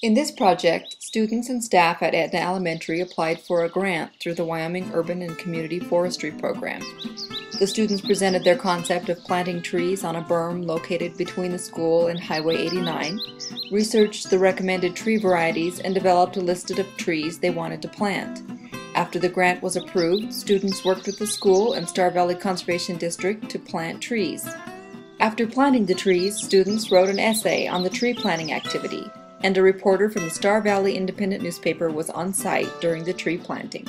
In this project, students and staff at Etna Elementary applied for a grant through the Wyoming Urban and Community Forestry Program. The students presented their concept of planting trees on a berm located between the school and Highway 89, researched the recommended tree varieties, and developed a list of trees they wanted to plant. After the grant was approved, students worked with the school and Star Valley Conservation District to plant trees. After planting the trees, students wrote an essay on the tree planting activity, and a reporter from the Star Valley Independent newspaper was on site during the tree planting.